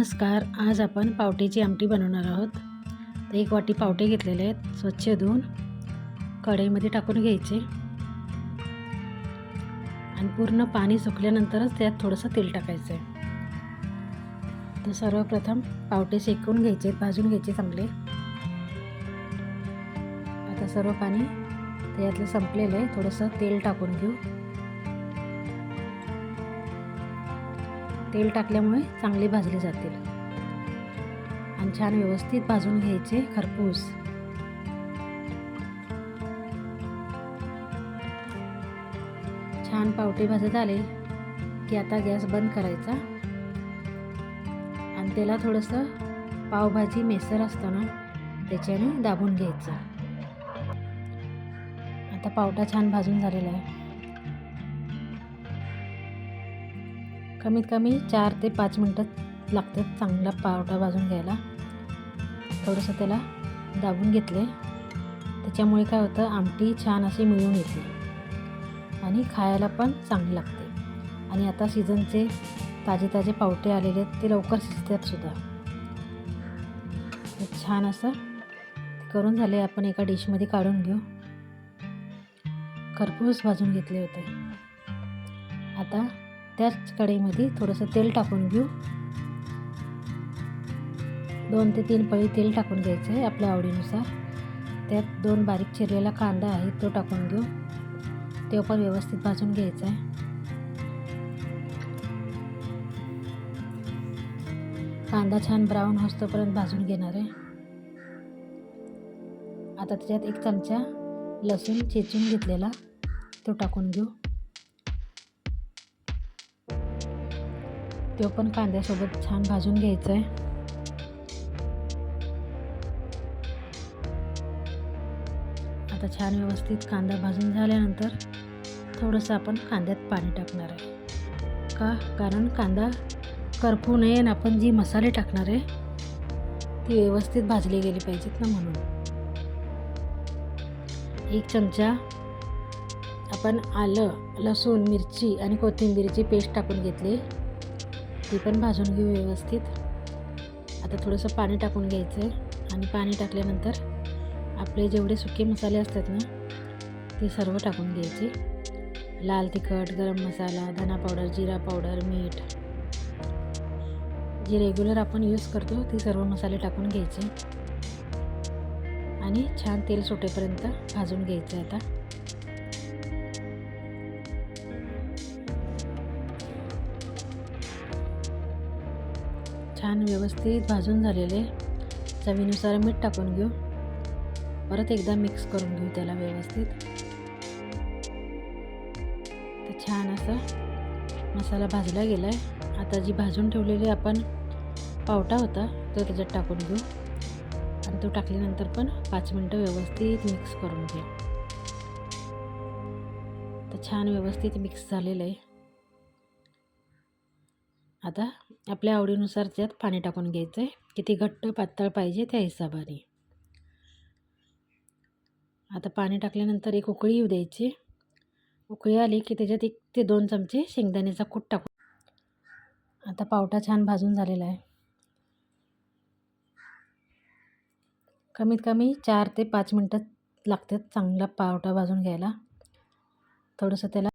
नमस्कार. आज आपण पावट्याची आमटी बनवणार आहोत. तर 1 वाटी पावटे घेतलेले आहेत, स्वच्छ धुवून कढईमध्ये टाकून घ्यायचे आणि पूर्ण पाणी सुकल्यानंतरच त्यात थोडंसं तेल टाकायचं आहे. तर सर्वप्रथम पावटे शेकून घ्यायचे, भाजून घ्यायचे चांगले. आता सर्व पाणी त्यातलं संपलेलं आहे. थोडंसं तेल टाकून घेऊ. तेल टाकल्यामुळे चांगले भाजले जातील आणि छान व्यवस्थित भाजून घ्यायचे खरपूस. छान पावटे भाजत आले की आता गॅस बंद करायचा आणि त्याला थोडंसं पावभाजी मेसर असतं ना, त्याच्याने दाबून घ्यायचं. आता पावटा छान भाजून झालेला आहे. कमीत कमी 4 ते 5 मिनटं लागतात चांगला पावटा भाजून घ्यायला. थोडंसं त्याला दाबून घेतले, त्याच्यामुळे काय होतं, आमटी छान अशी मिळून येते आणि खायला पण चांगली लागते. आणि आता सीझनचे ताजे ताजे पावटे आलेले आहेत, ते लवकर शिजतात सुद्धा. छान असं करून झाले. आपण एका डिशमध्ये काढून घेऊ. खरपूस भाजून घेतले होते. आता त्याच कढईमध्ये थोडंसं तेल टाकून घेऊ. 2 ते 3 पळी तेल टाकून घ्यायचं आहे आपल्या आवडीनुसार. त्यात 2 बारीक चिरलेला कांदा आहे, तो टाकून घेऊ. तो पण व्यवस्थित भाजून घ्यायचा आहे. कांदा छान ब्राऊन होईपर्यंत भाजून घेणार आहे. आता त्याच्यात 1 चमचा लसूण चेचून घेतलेला तो टाकून घेऊ. तो पण कांद्यासोबत छान भाजून घ्यायचा आहे. आता छान व्यवस्थित कांदा भाजून झाल्यानंतर थोडंसं आपण कांद्यात पाणी टाकणार आहे. कारण कांदा करपू नये आणि आपण जी मसाले टाकणार आहे ती व्यवस्थित भाजले गेले पाहिजेत ना, म्हणून. 1 चमचा आपण आलं, लसूण, मिरची आणि कोथिंबीरची पेस्ट टाकून घेतली. ती पण भाजून घेऊ व्यवस्थित. आता थोडंसं पाणी टाकून घ्यायचं आहे आणि पाणी टाकल्यानंतर आपले जेवढे सुके मसाले असतात ना, ते सर्व टाकून घ्यायचे. लाल तिखट, गरम मसाला, धना पावडर, जिरा पावडर, मीठ, जे रेग्युलर आपण यूज करतो ते सर्व मसाले टाकून घ्यायचे आणि छान तेल सुटेपर्यंत भाजून घ्यायचं. आता छान व्यवस्थित भाजून झालेले. चवीनुसार मीठ टाकून घेऊ. परत एकदा मिक्स करून घेऊ त्याला व्यवस्थित. तर छान असा मसाला भाजला गेला आहे. आता जी भाजून ठेवलेली आपण पावटा होता तो त्याच्यात टाकून घेऊ आणि तो टाकल्यानंतर पण 5 मिनटं व्यवस्थित मिक्स करून घेऊ. तर छान व्यवस्थित मिक्स झालेलं आहे. आता आपल्या आवडीनुसार त्यात पाणी टाकून घ्यायचं आहे. किती घट्ट पातळ पाहिजे त्या हिशोबाने. आता पाणी टाकल्यानंतर 1 उकळी येऊ द्यायची. उकळी आली की त्याच्यात 1 ते 2 चमचे शेंगदाण्याचा कूट टाकू. आता पावटा छान भाजून झालेला आहे. कमीत कमी 4 ते 5 मिनटं लागतात चांगला पावटा भाजून घ्यायला. थोडंसं त्याला